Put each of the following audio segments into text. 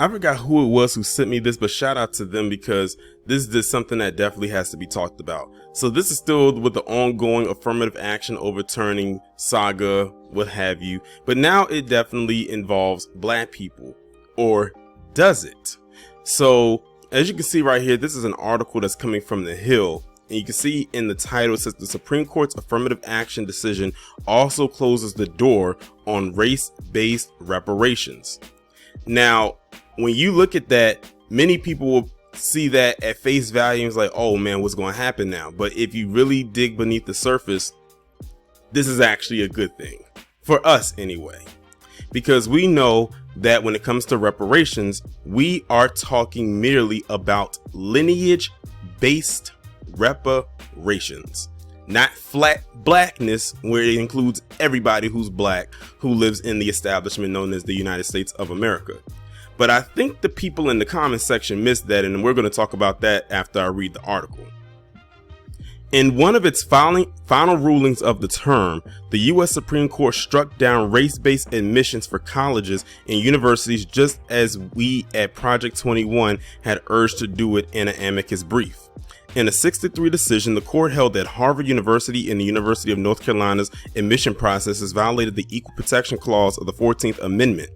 I forgot who it was who sent me this, but shout out to them because this is something that definitely has to be talked about. So this is still with the ongoing affirmative action overturning saga, what have you. But now it definitely involves black people. Or does it? So as you can see right here, this is an article that's coming from The Hill. And you can see in the title, it says the Supreme Court's affirmative action decision also closes the door on race-based reparations. Now, when you look at that, many people will see that at face value and it's like, oh man, what's going to happen now? But if you really dig beneath the surface, this is actually a good thing for us anyway, because we know that when it comes to reparations, we are talking merely about lineage-based reparations, not flat blackness, where it includes everybody who's black who lives in the establishment known as the United States of America. But I think the people in the comment section missed that, and we're going to talk about that after I read the article. In one of its final rulings of the term, the U.S. Supreme Court struck down race-based admissions for colleges and universities, just as we at Project 21 had urged to do it in an amicus brief. In a 6-3 decision, the court held that Harvard University and the University of North Carolina's admission processes violated the Equal Protection Clause of the 14th Amendment.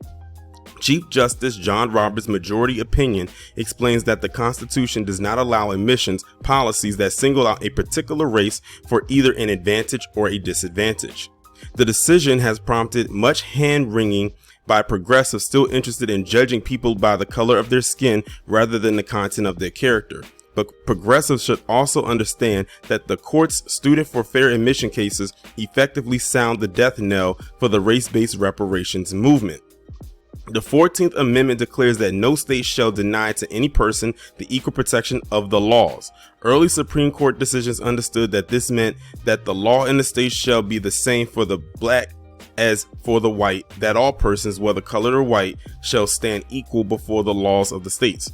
Chief Justice John Roberts' majority opinion explains that the Constitution does not allow admissions policies that single out a particular race for either an advantage or a disadvantage. The decision has prompted much hand-wringing by progressives still interested in judging people by the color of their skin rather than the content of their character. But progressives should also understand that the court's student for fair admission cases effectively sound the death knell for the race-based reparations movement. The 14th Amendment declares that no state shall deny to any person the equal protection of the laws. Early Supreme Court decisions understood that this meant that the law in the state shall be the same for the black as for the white, that all persons, whether colored or white, shall stand equal before the laws of the states.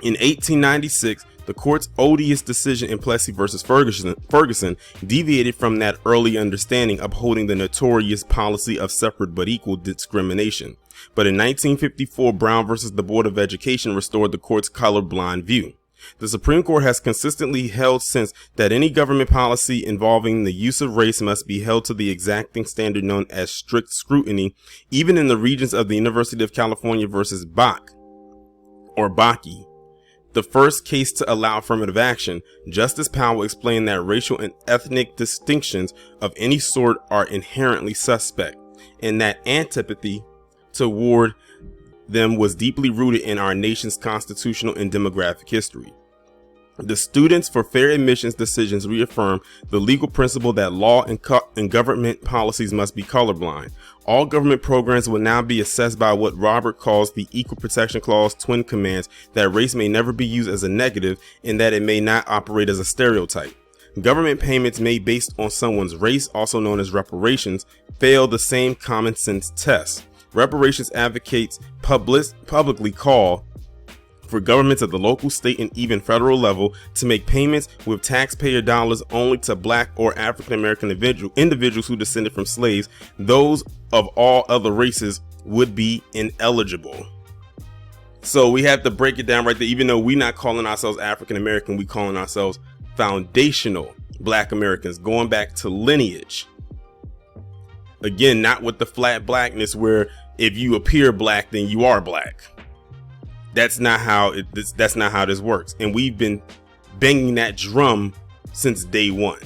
In 1896, the court's odious decision in Plessy versus Ferguson deviated from that early understanding, upholding the notorious policy of separate but equal discrimination. But in 1954, Brown versus the Board of Education restored the court's colorblind view. The Supreme Court has consistently held since that any government policy involving the use of race must be held to the exacting standard known as strict scrutiny, even in the regions of the University of California versus Bach, or Bakke, the first case to allow affirmative action. Justice Powell explained that racial and ethnic distinctions of any sort are inherently suspect, and that antipathy toward them was deeply rooted in our nation's constitutional and demographic history. The Students for Fair Admissions decisions reaffirm the legal principle that law and government policies must be colorblind. All government programs will now be assessed by what Robert calls the Equal Protection Clause twin commands, that race may never be used as a negative and that it may not operate as a stereotype. Government payments made based on someone's race, also known as reparations, fail the same common sense test. Reparations advocates publicly call for governments at the local, state, and even federal level to make payments with taxpayer dollars only to black or African American individuals who descended from slaves. Those of all other races would be ineligible. So we have to break it down right there. Even though we're not calling ourselves African American, we calling ourselves foundational Black Americans, going back to lineage. Again, not with the flat blackness where if you appear black, then you are black. That's not how that's not how this works. And we've been banging that drum since day one.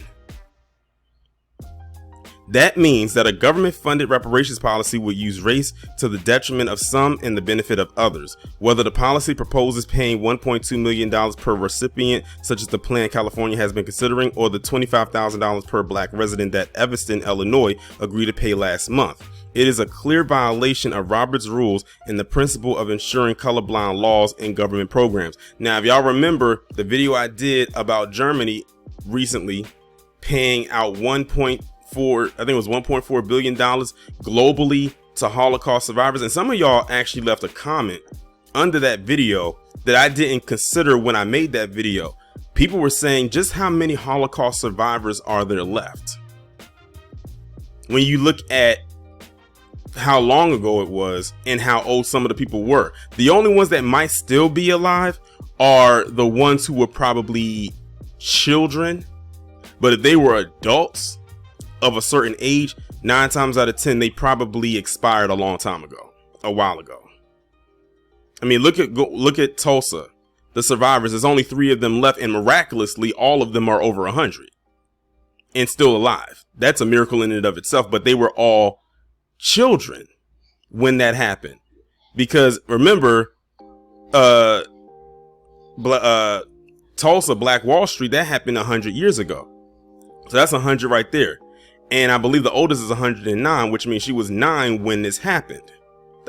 That means that a government-funded reparations policy will use race to the detriment of some and the benefit of others. Whether the policy proposes paying $1.2 million per recipient, such as the plan California has been considering, or the $25,000 per black resident that Evanston, Illinois, agreed to pay last month. It is a clear violation of Robert's rules and the principle of ensuring colorblind laws in government programs. Now, if y'all remember the video I did about Germany recently paying out $1.4 billion globally to Holocaust survivors, and some of y'all actually left a comment under that video that I didn't consider when I made that video. People were saying, just how many Holocaust survivors are there left? When you look at how long ago it was and how old some of the people were. The only ones that might still be alive are the ones who were probably children. But if they were adults of a certain age, 9 times out of 10, they probably expired a long time ago, a while ago. I mean, look at Tulsa, the survivors. There's only 3 of them left, and miraculously, all of them are over 100 and still alive. That's a miracle in and of itself. But they were all children when that happened, because remember, Tulsa, Black Wall Street, that happened 100 years ago. So that's 100 right there. And I believe the oldest is 109, which means she was 9 when this happened.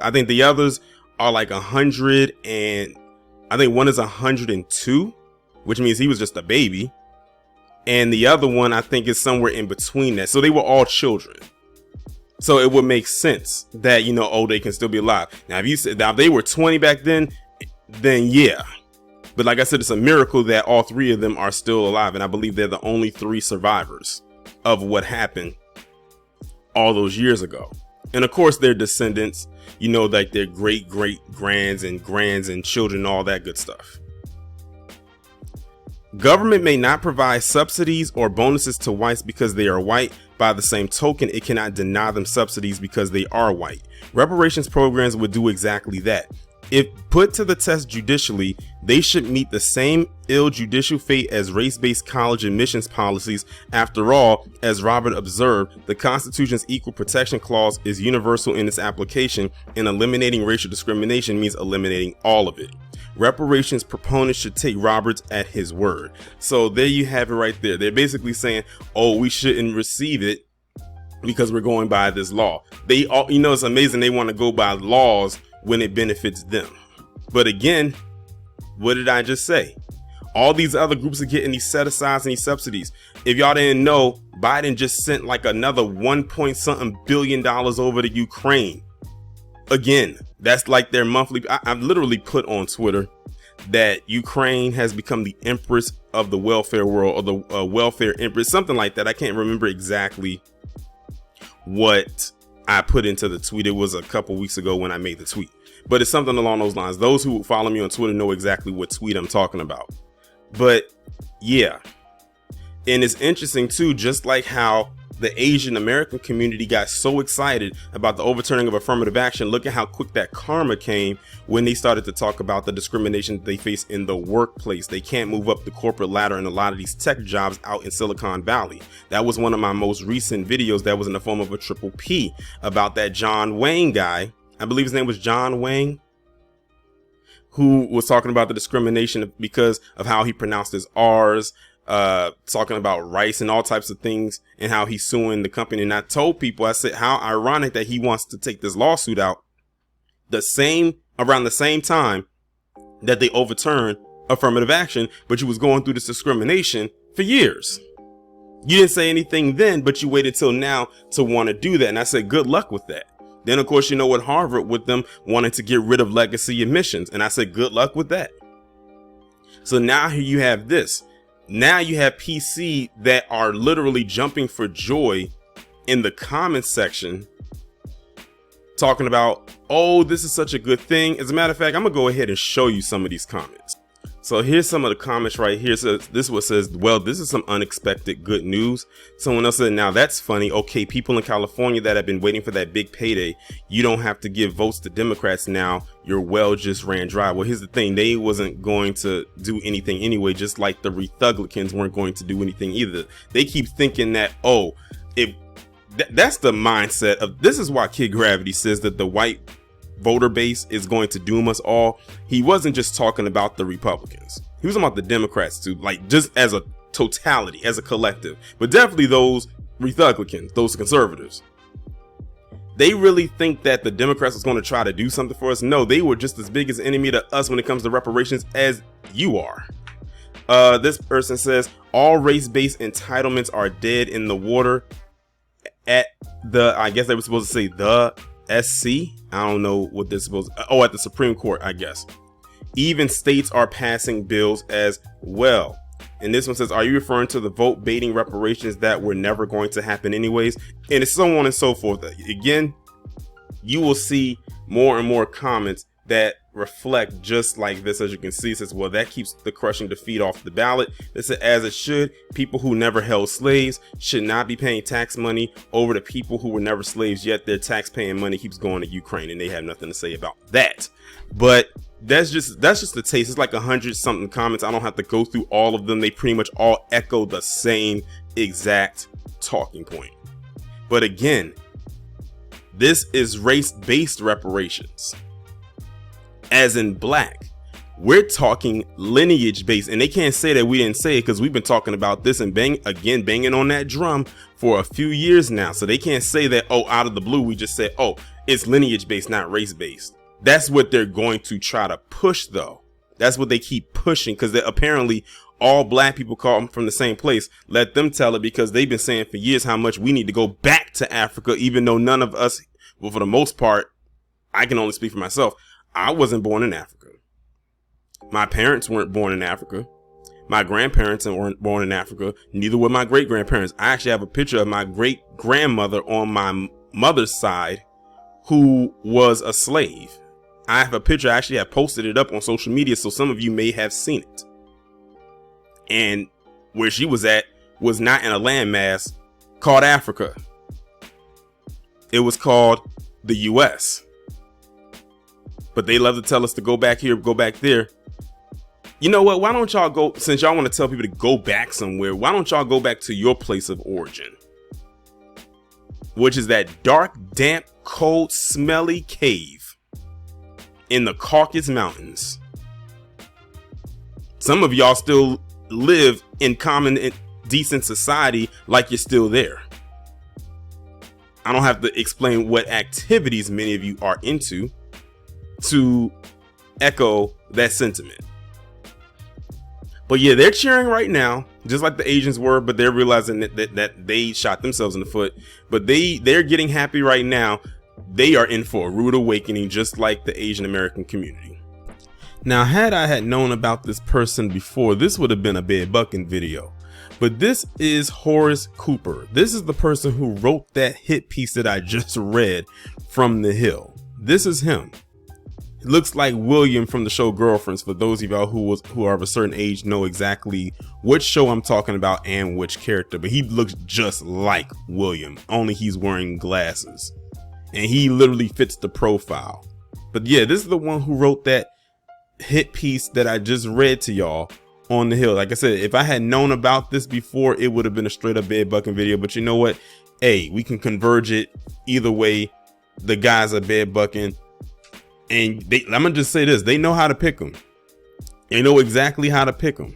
I think the others are like 100, and I think one is 102, which means he was just a baby. And the other one, I think, is somewhere in between that. So they were all children. So it would make sense that, you know, oh, they can still be alive. Now, if they were 20 back then yeah. But like I said, it's a miracle that all 3 of them are still alive. And I believe they're the only 3 survivors of what happened all those years ago. And of course, their descendants, you know, like their great grands and children, all that good stuff. Government may not provide subsidies or bonuses to whites because they are white. By the same token, it cannot deny them subsidies because they are white. Reparations programs would do exactly that. If put to the test judicially, they should meet the same ill judicial fate as race-based college admissions policies. After all, as Robert observed, the Constitution's Equal Protection Clause is universal in its application, and eliminating racial discrimination means eliminating all of it. Reparations proponents should take Roberts at his word. So there you have it right there. They're basically saying, oh, we shouldn't receive it because we're going by this law. They all, you know, it's amazing they want to go by laws when it benefits them. But again, what did I just say? All these other groups are getting these set-asides and these subsidies. If y'all didn't know, Biden just sent like another $1.something billion over to Ukraine. Again, that's like their monthly. I've literally put on Twitter that Ukraine has become the empress of the welfare world, or the welfare empress, something like that. I can't remember exactly what I put into the tweet. It was a couple weeks ago when I made the tweet, but it's something along those lines. Those who follow me on Twitter know exactly what tweet I'm talking about. But yeah, and it's interesting too, just like how the Asian American community got so excited about the overturning of affirmative action. Look at how quick that karma came when they started to talk about the discrimination that they face in the workplace. They can't move up the corporate ladder in a lot of these tech jobs out in Silicon Valley. That was one of my most recent videos that was in the form of a triple P about that John Wayne guy. I believe his name was John Wayne, who was talking about the discrimination because of how he pronounced his R's, talking about rice and all types of things, and how he's suing the company. And I told people, I said, how ironic that he wants to take this lawsuit out around the same time that they overturned affirmative action, but you was going through this discrimination for years. You didn't say anything then, but you waited till now to want to do that. And I said, good luck with that. Then, of course, you know what, Harvard with them wanting to get rid of legacy admissions. And I said, good luck with that. So now here you have this. Now you have PC that are literally jumping for joy in the comments section, talking about, oh, this is such a good thing. As a matter of fact, I'm gonna go ahead and show you some of these comments. So here's some of the comments right here. So this one says, well, this is some unexpected good news. Someone else said, now that's funny. Okay, people in California that have been waiting for that big payday, you don't have to give votes to Democrats now. Your well just ran dry. Well, here's the thing. They wasn't going to do anything anyway, just like the Republicans weren't going to do anything either. They keep thinking that, oh, if that's the mindset of, this is why Kid Gravity says that the white voter base is going to doom us all. He wasn't just talking about the Republicans. He was talking about the Democrats too, like just as a totality, as a collective, but definitely those Republicans, those conservatives. They really think that the Democrats was going to try to do something for us. No, they were just as big as an enemy to us when it comes to reparations as you are. This person says all race-based entitlements are dead in the water at the, I guess they were supposed to say the SC. I don't know what this supposed. Oh, at the Supreme Court, I guess. Even states are passing bills as well. And this one says, are you referring to the vote baiting reparations that were never going to happen anyways? And it's so on and so forth. Again, you will see more and more comments that reflect just like this. As you can see, it says, well, that keeps the crushing defeat off the ballot. It said, as it should. People who never held slaves should not be paying tax money over to people who were never slaves, yet their tax paying money keeps going to Ukraine, and they have nothing to say about that. But that's just the taste. It's like 100 something comments. I don't have to go through all of them. They pretty much all echo the same exact talking point. But again, this is race-based reparations. As in black, we're talking lineage based, and they can't say that we didn't say it because we've been talking about this and banging on that drum for a few years now. So they can't say that, oh, out of the blue, we just said, oh, it's lineage based, not race based. That's what they're going to try to push, though. That's what they keep pushing, because apparently all black people come from the same place. Let them tell it, because they've been saying for years how much we need to go back to Africa, even though none of us, well, for the most part, I can only speak for myself. I wasn't born in Africa. My parents weren't born in Africa. My grandparents weren't born in Africa. Neither were my great grandparents. I actually have a picture of my great grandmother on my mother's side who was a slave. I have a picture. I actually have posted it up on social media, so some of you may have seen it. And where she was at was not in a landmass called Africa. It was called the US. But they love to tell us to go back here, go back there. You know what? Why don't y'all go, since y'all want to tell people to go back somewhere, why don't y'all go back to your place of origin? Which is that dark, damp, cold, smelly cave in the Caucasus Mountains. Some of y'all still live in common and decent society like you're still there. I don't have to explain what activities many of you are into to echo that sentiment. But yeah, they're cheering right now, just like the Asians were, but they're realizing that they shot themselves in the foot. But they're getting happy right now. They are in for a rude awakening, just like the Asian American community. Now, had I had known about this person before, this would have been a bed bucking video. But this is Horace Cooper. This is the person who wrote that hit piece that I just read from The Hill. This is him. It looks like William from the show Girlfriends. For those of y'all who are of a certain age know exactly which show I'm talking about and which character. But he looks just like William, only he's wearing glasses. And he literally fits the profile. But yeah, this is the one who wrote that hit piece that I just read to y'all on The Hill. Like I said, if I had known about this before, it would have been a straight up bed bucking video. But you know what? Hey, we can converge it either way. The guys are bed bucking. And I'm going to just say this. They know how to pick them. They know exactly how to pick them.